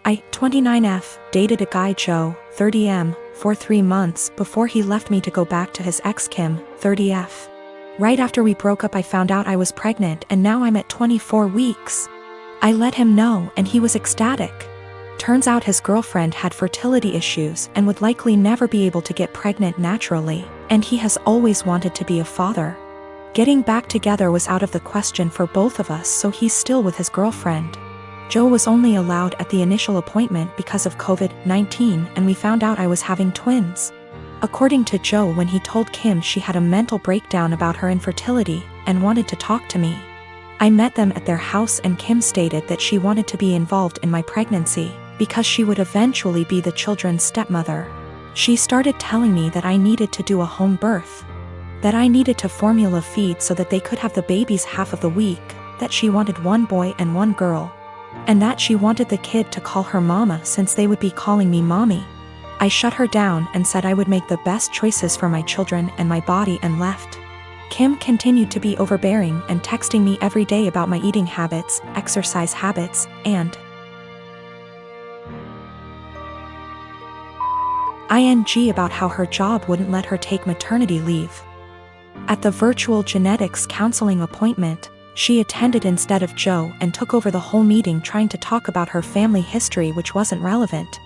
I, 29F, dated a guy Joe, 30M, for 3 months before he left me to go back to his ex Kim, 30F. Right after we broke up I found out I was pregnant and now I'm at 24 weeks. I let him know and he was ecstatic. Turns out his girlfriend had fertility issues and would likely never be able to get pregnant naturally, and he has always wanted to be a father. Getting back together was out of the question for both of us, so he's still with his girlfriend. Joe was only allowed at the initial appointment because of COVID-19, and we found out I was having twins. According to Joe, when he told Kim, she had a mental breakdown about her infertility and wanted to talk to me. I met them at their house and Kim stated that she wanted to be involved in my pregnancy because she would eventually be the children's stepmother. She started telling me that I needed to do a home birth, that I needed to formula feed so that they could have the babies half of the week, that she wanted 1 boy and 1 girl, and that she wanted the kid to call her mama since they would be calling me mommy. I shut her down and said I would make the best choices for my children and my body and left. Kim continued to be overbearing and texting me every day about my eating habits, exercise habits, and ing about how her job wouldn't let her take maternity leave. At the virtual genetics counseling appointment, she attended instead of Joe and took over the whole meeting trying to talk about her family history, which wasn't relevant.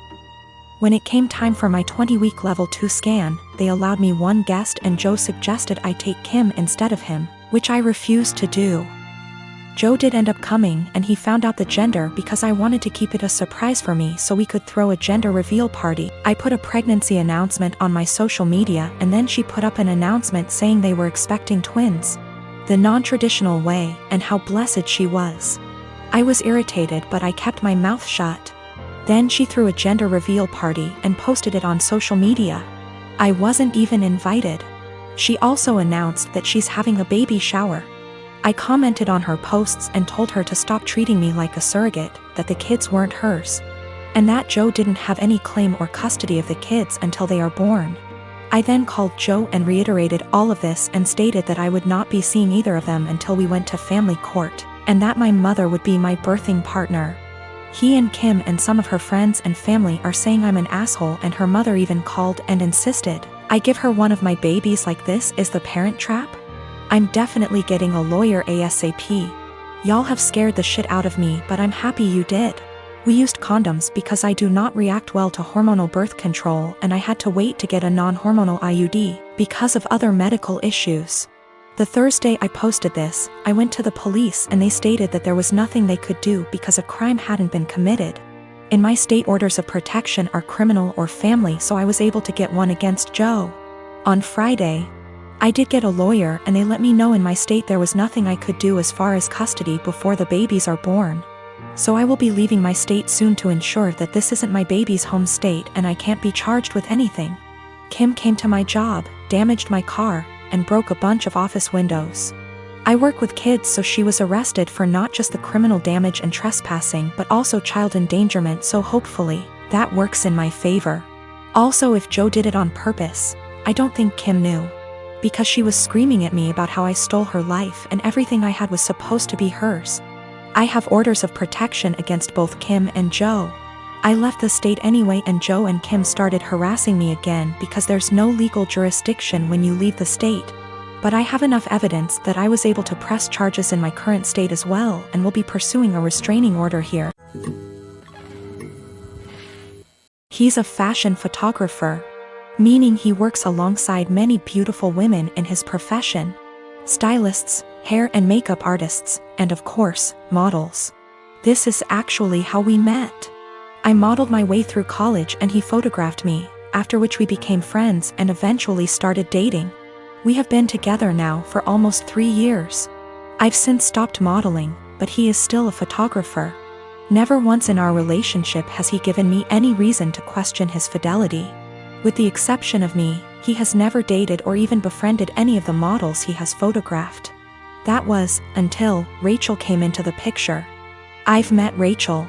When it came time for my 20-week level 2 scan, they allowed me 1 guest and Joe suggested I take Kim instead of him, which I refused to do. Joe did end up coming and he found out the gender because I wanted to keep it a surprise for me so we could throw a gender reveal party. I put a pregnancy announcement on my social media and then she put up an announcement saying they were expecting twins, the non-traditional way, and how blessed she was. I was irritated but I kept my mouth shut. Then she threw a gender reveal party and posted it on social media. I wasn't even invited. She also announced that she's having a baby shower. I commented on her posts and told her to stop treating me like a surrogate, that the kids weren't hers, and that Joe didn't have any claim or custody of the kids until they are born. I then called Joe and reiterated all of this and stated that I would not be seeing either of them until we went to family court, and that my mother would be my birthing partner. He and Kim and some of her friends and family are saying I'm an asshole, and her mother even called and insisted I give her one of my babies. Like, this is the Parent Trap? I'm definitely getting a lawyer ASAP. Y'all have scared the shit out of me, but I'm happy you did. We used condoms because I do not react well to hormonal birth control, and I had to wait to get a non-hormonal IUD because of other medical issues. The Thursday I posted this, I went to the police and they stated that there was nothing they could do because a crime hadn't been committed. In my state, orders of protection are criminal or family, so I was able to get one against Joe. On Friday, I did get a lawyer and they let me know in my state there was nothing I could do as far as custody before the babies are born. So I will be leaving my state soon to ensure that this isn't my baby's home state and I can't be charged with anything. Kim came to my job, damaged my car, and broke a bunch of office windows. I work with kids, so she was arrested for not just the criminal damage and trespassing but also child endangerment, so hopefully that works in my favor. Also, if Joe did it on purpose, I don't think Kim knew, because she was screaming at me about how I stole her life and everything I had was supposed to be hers. I have orders of protection against both Kim and Joe. I left the state anyway and Joe and Kim started harassing me again because there's no legal jurisdiction when you leave the state. But I have enough evidence that I was able to press charges in my current state as well and will be pursuing a restraining order here. He's a fashion photographer, meaning he works alongside many beautiful women in his profession: stylists, hair and makeup artists, and of course, models. This is actually how we met. I modeled my way through college and he photographed me, after which we became friends and eventually started dating. We have been together now for almost 3 years. I've since stopped modeling, but he is still a photographer. Never once in our relationship has he given me any reason to question his fidelity. With the exception of me, he has never dated or even befriended any of the models he has photographed. That was until Rachel came into the picture. I've met Rachel.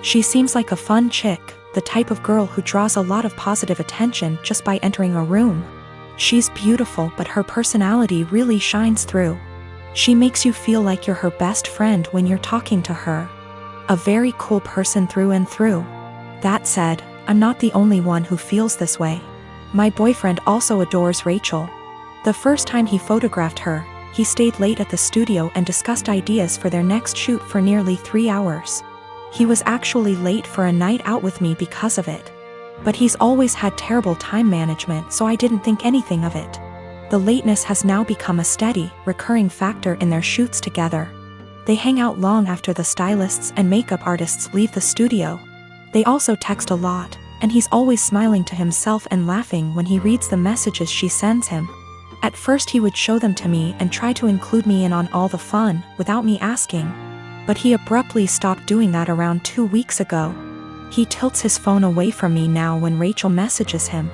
She seems like a fun chick, the type of girl who draws a lot of positive attention just by entering a room. She's beautiful, but her personality really shines through. She makes you feel like you're her best friend when you're talking to her. A very cool person through and through. That said, I'm not the only one who feels this way. My boyfriend also adores Rachel. The first time he photographed her, he stayed late at the studio and discussed ideas for their next shoot for nearly 3 hours. He was actually late for a night out with me because of it. But he's always had terrible time management, so I didn't think anything of it. The lateness has now become a steady, recurring factor in their shoots together. They hang out long after the stylists and makeup artists leave the studio. They also text a lot, and he's always smiling to himself and laughing when he reads the messages she sends him. At first he would show them to me and try to include me in on all the fun, without me asking. But he abruptly stopped doing that around 2 weeks ago. He tilts his phone away from me now when Rachel messages him.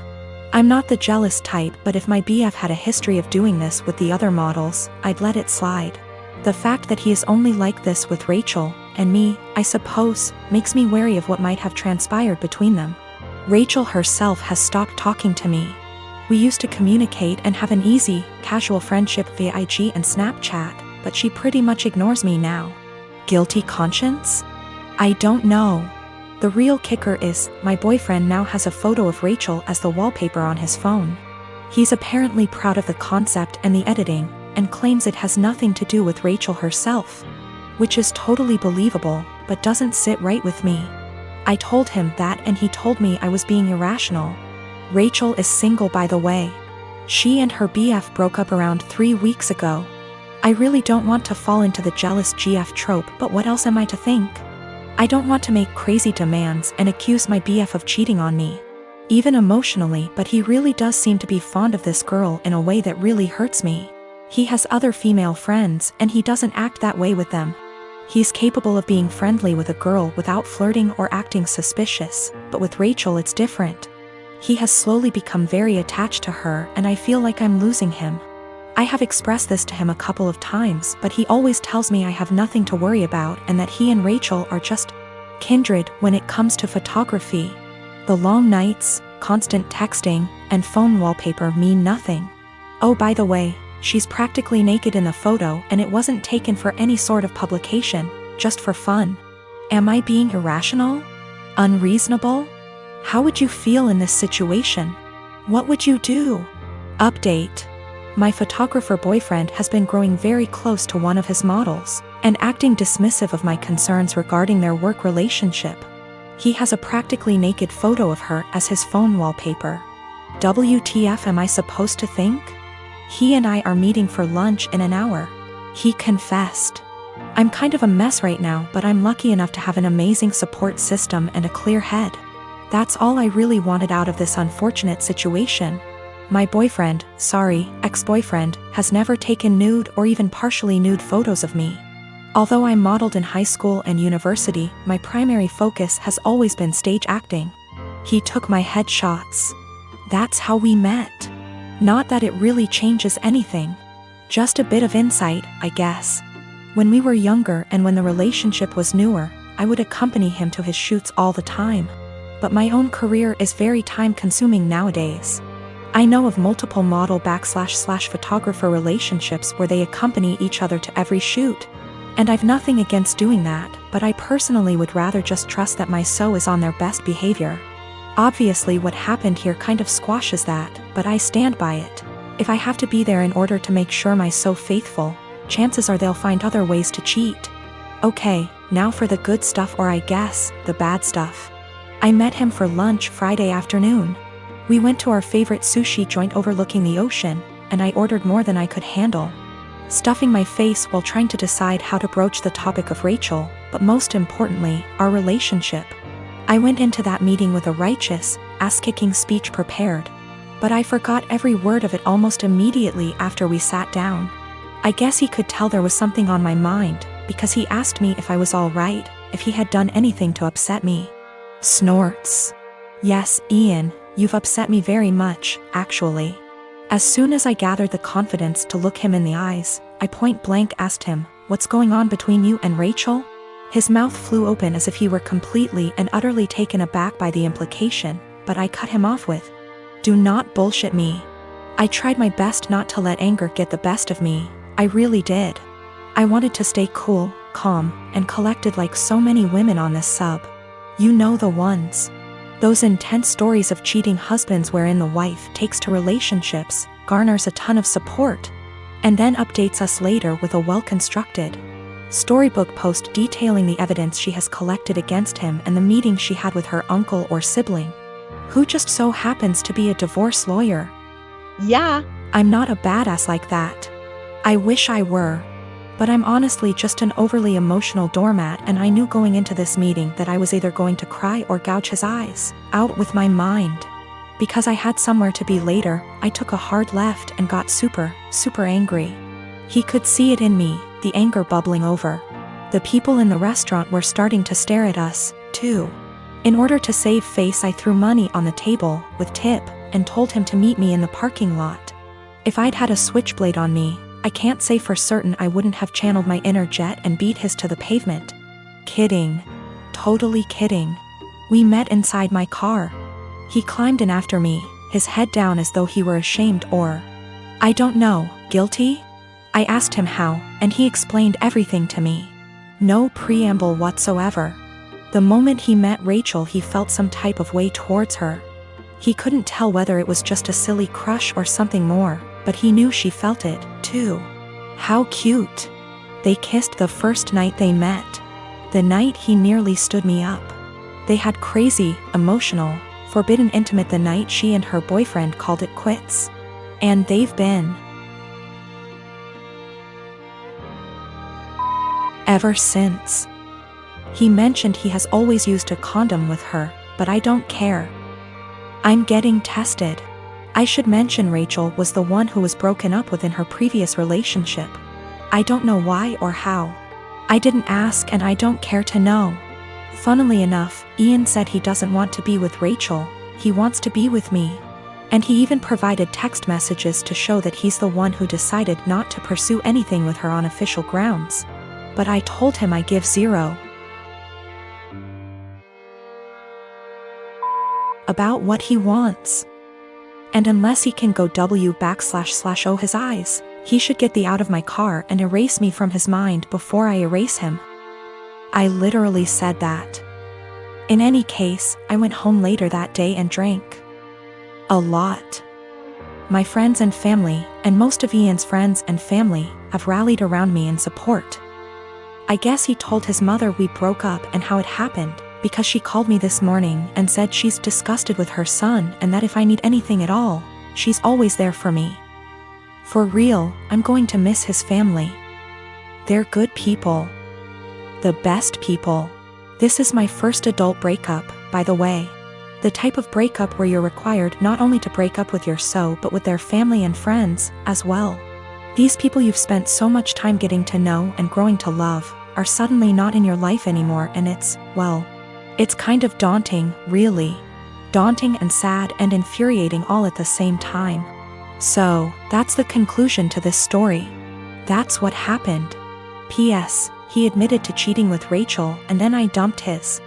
I'm not the jealous type, but if my BF had a history of doing this with the other models, I'd let it slide. The fact that he is only like this with Rachel, and me, I suppose, makes me wary of what might have transpired between them. Rachel herself has stopped talking to me. We used to communicate and have an easy, casual friendship via IG and Snapchat, but she pretty much ignores me now. Guilty conscience? I don't know. The real kicker is, my boyfriend now has a photo of Rachel as the wallpaper on his phone. He's apparently proud of the concept and the editing, and claims it has nothing to do with Rachel herself. Which is totally believable, but doesn't sit right with me. I told him that and he told me I was being irrational. Rachel is single, by the way. She and her BF broke up around 3 weeks ago. I really don't want to fall into the jealous GF trope, but what else am I to think? I don't want to make crazy demands and accuse my BF of cheating on me. Even emotionally, but he really does seem to be fond of this girl in a way that really hurts me. He has other female friends and he doesn't act that way with them. He's capable of being friendly with a girl without flirting or acting suspicious, but with Rachel it's different. He has slowly become very attached to her and I feel like I'm losing him. I have expressed this to him a couple of times, but he always tells me I have nothing to worry about and that he and Rachel are just kindred when it comes to photography. The long nights, constant texting, and phone wallpaper mean nothing. Oh, by the way, she's practically naked in the photo and it wasn't taken for any sort of publication, just for fun. Am I being irrational? Unreasonable? How would you feel in this situation? What would you do? Update. My photographer boyfriend has been growing very close to one of his models, and acting dismissive of my concerns regarding their work relationship. He has a practically naked photo of her as his phone wallpaper. WTF am I supposed to think? He and I are meeting for lunch in an hour. He confessed. I'm kind of a mess right now, but I'm lucky enough to have an amazing support system and a clear head. That's all I really wanted out of this unfortunate situation. My boyfriend, ex-boyfriend, has never taken nude or even partially nude photos of me. Although I modeled in high school and university, my primary focus has always been stage acting. He took my headshots. That's how we met. Not that it really changes anything. Just a bit of insight, I guess. When we were younger and when the relationship was newer, I would accompany him to his shoots all the time. But my own career is very time-consuming nowadays. I know of multiple model/photographer relationships where they accompany each other to every shoot. And I've nothing against doing that, but I personally would rather just trust that my SO is on their best behavior. Obviously what happened here kind of squashes that, but I stand by it. If I have to be there in order to make sure my SO faithful, chances are they'll find other ways to cheat. Okay, now for the good stuff, or I guess, the bad stuff. I met him for lunch Friday afternoon. We went to our favorite sushi joint overlooking the ocean, and I ordered more than I could handle, stuffing my face while trying to decide how to broach the topic of Rachel, but most importantly, our relationship. I went into that meeting with a righteous, ass-kicking speech prepared, but I forgot every word of it almost immediately after we sat down. I guess he could tell there was something on my mind, because he asked me if I was all right, if he had done anything to upset me. Snorts. Yes, Ian, you've upset me very much, actually. As soon as I gathered the confidence to look him in the eyes, I point-blank asked him, "What's going on between you and Rachel?" His mouth flew open as if he were completely and utterly taken aback by the implication, but I cut him off with, "Do not bullshit me." I tried my best not to let anger get the best of me, I really did. I wanted to stay cool, calm, and collected like so many women on this sub. You know the ones. Those intense stories of cheating husbands wherein the wife takes to relationships, garners a ton of support, and then updates us later with a well-constructed storybook post detailing the evidence she has collected against him and the meeting she had with her uncle or sibling, who just so happens to be a divorce lawyer. Yeah, I'm not a badass like that. I wish I were. But I'm honestly just an overly emotional doormat, and I knew going into this meeting that I was either going to cry or gouge his eyes out with my mind. Because I had somewhere to be later, I took a hard left and got super angry. He could see it in me, the anger bubbling over. The people in the restaurant were starting to stare at us, too. In order to save face, I threw money on the table with tip and told him to meet me in the parking lot. If I'd had a switchblade on me, I can't say for certain I wouldn't have channeled my inner jet and beat his to the pavement. Kidding. Totally kidding. We met inside my car. He climbed in after me, his head down as though he were ashamed or, I don't know, guilty? I asked him how, and he explained everything to me. No preamble whatsoever. The moment he met Rachel, he felt some type of way towards her. He couldn't tell whether it was just a silly crush or something more, but he knew she felt it, too. How cute. They kissed the first night they met. The night he nearly stood me up. They had crazy, emotional, forbidden intimate the night she and her boyfriend called it quits. And they've been ever since. He mentioned he has always used a condom with her, but I don't care. I'm getting tested. I should mention Rachel was the one who was broken up with in her previous relationship. I don't know why or how. I didn't ask and I don't care to know. Funnily enough, Ian said he doesn't want to be with Rachel, he wants to be with me. And he even provided text messages to show that he's the one who decided not to pursue anything with her on official grounds. But I told him I give zero about what he wants. And unless he can go // his eyes, he should get the out of my car and erase me from his mind before I erase him. I literally said that. In any case, I went home later that day and drank a lot. My friends and family, and most of Ian's friends and family, have rallied around me in support. I guess he told his mother we broke up and how it happened, because she called me this morning and said she's disgusted with her son and that if I need anything at all, she's always there for me. For real, I'm going to miss his family. They're good people. The best people. This is my first adult breakup, by the way. The type of breakup where you're required not only to break up with your so but with their family and friends, as well. These people you've spent so much time getting to know and growing to love, are suddenly not in your life anymore, and it's, well, it's kind of daunting, really. Daunting and sad and infuriating all at the same time. So, that's the conclusion to this story. That's what happened. P.S. He admitted to cheating with Rachel and then I dumped his.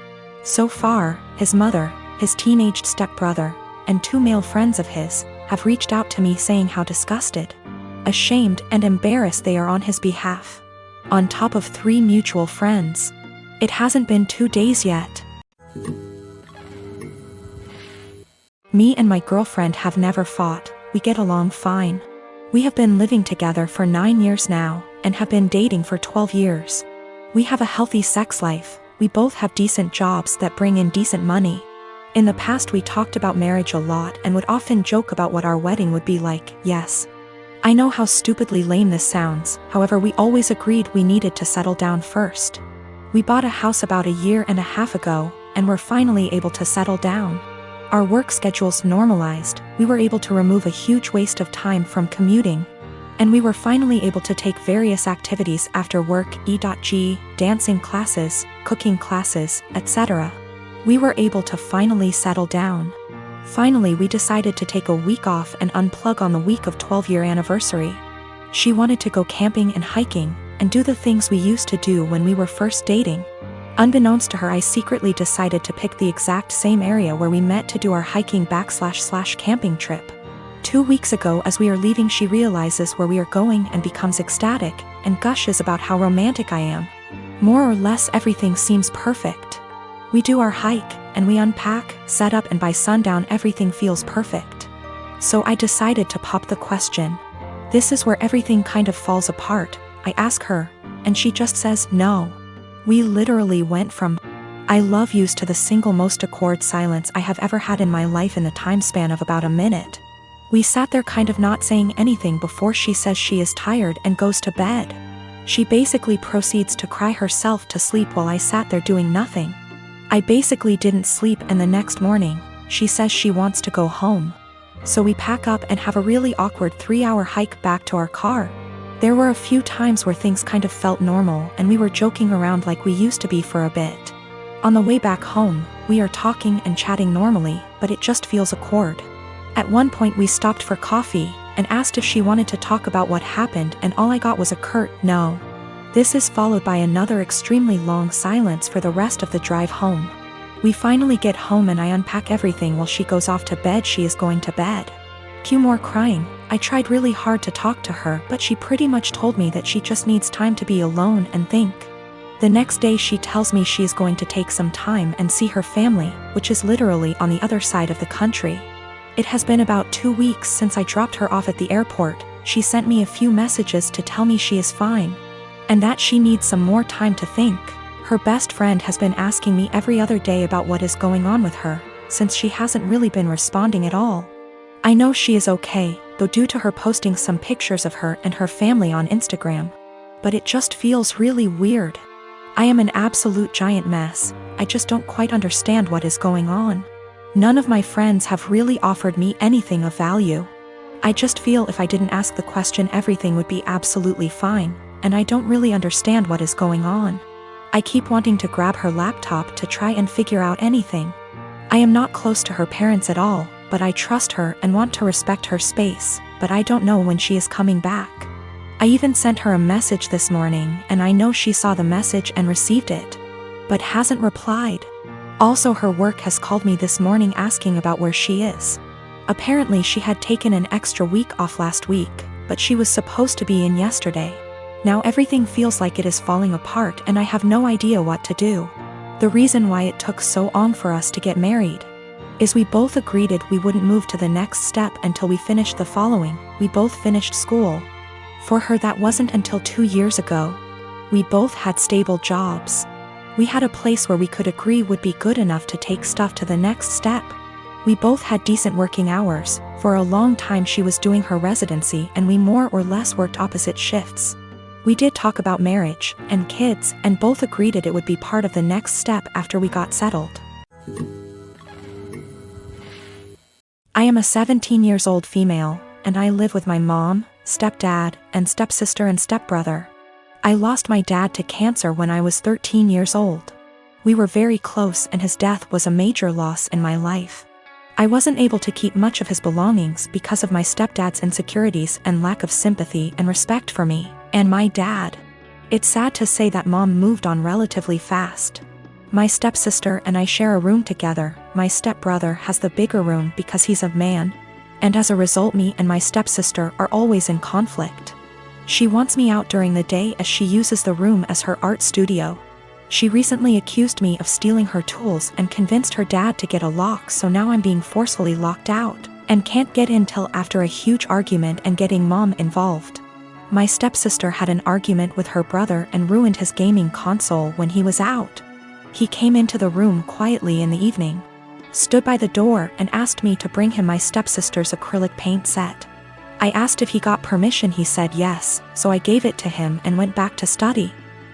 So far, his mother, his teenaged stepbrother, and 2 male friends of his, have reached out to me saying how disgusted, ashamed and embarrassed they are on his behalf. On top of 3 mutual friends. It hasn't been 2 days yet. Me and my girlfriend have never fought, we get along fine. We have been living together for 9 years now, and have been dating for 12 years. We have a healthy sex life, we both have decent jobs that bring in decent money. In the past we talked about marriage a lot and would often joke about what our wedding would be like, yes. I know how stupidly lame this sounds, however we always agreed we needed to settle down first. We bought a house about 1.5 years ago, and were finally able to settle down. Our work schedules normalized, we were able to remove a huge waste of time from commuting. And we were finally able to take various activities after work, e.g., dancing classes, cooking classes, etc. We were able to finally settle down. Finally we decided to take a week off and unplug on the week of 12-year anniversary. She wanted to go camping and hiking, and do the things we used to do when we were first dating. Unbeknownst to her, I secretly decided to pick the exact same area where we met to do our hiking / camping trip. 2 weeks ago, as we are leaving, she realizes where we are going and becomes ecstatic, and gushes about how romantic I am. More or less everything seems perfect. We do our hike, and we unpack, set up, and by sundown everything feels perfect. So I decided to pop the question. This is where everything kind of falls apart. I ask her, and she just says no. We literally went from I love yous to the single most awkward silence I have ever had in my life in the time span of about a minute. We sat there kind of not saying anything before she says she is tired and goes to bed. She basically proceeds to cry herself to sleep while I sat there doing nothing. I basically didn't sleep, and the next morning, she says she wants to go home. So we pack up and have a really awkward 3-hour hike back to our car. There were a few times where things kind of felt normal and we were joking around like we used to be for a bit. On the way back home, we are talking and chatting normally, but it just feels awkward. At one point we stopped for coffee and asked if she wanted to talk about what happened, and all I got was a curt no. This is followed by another extremely long silence for the rest of the drive home. We finally get home and I unpack everything while she goes off to bed. She is going to bed. Cue more crying. I tried really hard to talk to her, but she pretty much told me that she just needs time to be alone and think. The next day she tells me she is going to take some time and see her family, which is literally on the other side of the country. It has been about 2 weeks since I dropped her off at the airport. She sent me a few messages to tell me she is fine, and that she needs some more time to think. Her best friend has been asking me every other day about what is going on with her, since she hasn't really been responding at all. I know she is okay, though, due to her posting some pictures of her and her family on Instagram. But it just feels really weird. I am an absolute giant mess. I just don't quite understand what is going on. None of my friends have really offered me anything of value. I just feel if I didn't ask the question everything would be absolutely fine, and I don't really understand what is going on. I keep wanting to grab her laptop to try and figure out anything. I am not close to her parents at all, but I trust her and want to respect her space, but I don't know when she is coming back. I even sent her a message this morning, and I know she saw the message and received it, but hasn't replied. Also, her work has called me this morning asking about where she is. Apparently she had taken an extra week off last week, but she was supposed to be in yesterday. Now everything feels like it is falling apart and I have no idea what to do. The reason why it took so long for us to get married is we both agreed we wouldn't move to the next step until we finished the following. We both finished school. For her that wasn't until 2 years ago. We both had stable jobs. We had a place where we could agree would be good enough to take stuff to the next step. We both had decent working hours. For a long time she was doing her residency and we more or less worked opposite shifts. We did talk about marriage and kids and both agreed it would be part of the next step after we got settled. I am a 17-year-old female, and I live with my mom, stepdad, and stepsister and stepbrother. I lost my dad to cancer when I was 13 years old. We were very close and his death was a major loss in my life. I wasn't able to keep much of his belongings because of my stepdad's insecurities and lack of sympathy and respect for me and my dad. It's sad to say that mom moved on relatively fast. My stepsister and I share a room together. My stepbrother has the bigger room because he's a man, and as a result me and my stepsister are always in conflict. She wants me out during the day as she uses the room as her art studio. She recently accused me of stealing her tools and convinced her dad to get a lock, so now I'm being forcefully locked out and can't get in till after a huge argument and getting mom involved. My stepsister had an argument with her brother and ruined his gaming console when he was out. He came into the room quietly in the evening, stood by the door and asked me to bring him my stepsister's acrylic paint set. I asked if he got permission. He said yes, so I gave it to him and went back to study.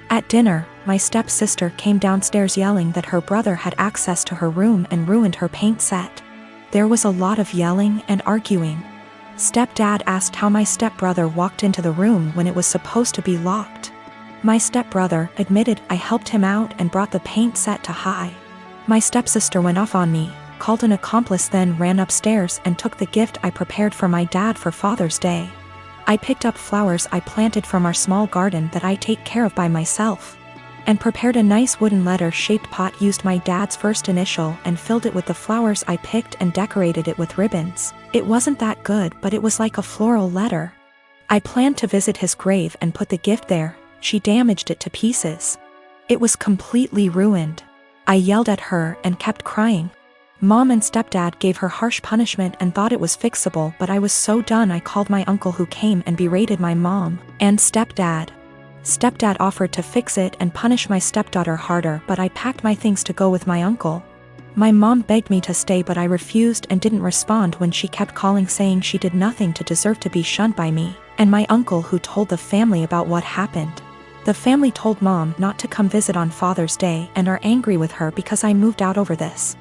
At dinner, my stepsister came downstairs yelling that her brother had access to her room and ruined her paint set. There was a lot of yelling and arguing. Stepdad asked how my stepbrother walked into the room when it was supposed to be locked. My stepbrother admitted I helped him out and brought the paint set to high. My stepsister went off on me, called an accomplice, then ran upstairs and took the gift I prepared for my dad for Father's Day. I picked up flowers I planted from our small garden that I take care of by myself, and prepared a nice wooden letter-shaped pot, used my dad's first initial and filled it with the flowers I picked and decorated it with ribbons. It wasn't that good, but it was like a floral letter. I planned to visit his grave and put the gift there. She damaged it to pieces. It was completely ruined. I yelled at her and kept crying. Mom and stepdad gave her harsh punishment and thought it was fixable, but I was so done I called my uncle, who came and berated my mom and stepdad. Stepdad offered to fix it and punish my stepdaughter harder, but I packed my things to go with my uncle. My mom begged me to stay, but I refused and didn't respond when she kept calling saying she did nothing to deserve to be shunned by me and my uncle, who told the family about what happened. The family told Mom not to come visit on Father's Day and are angry with her because I moved out over this.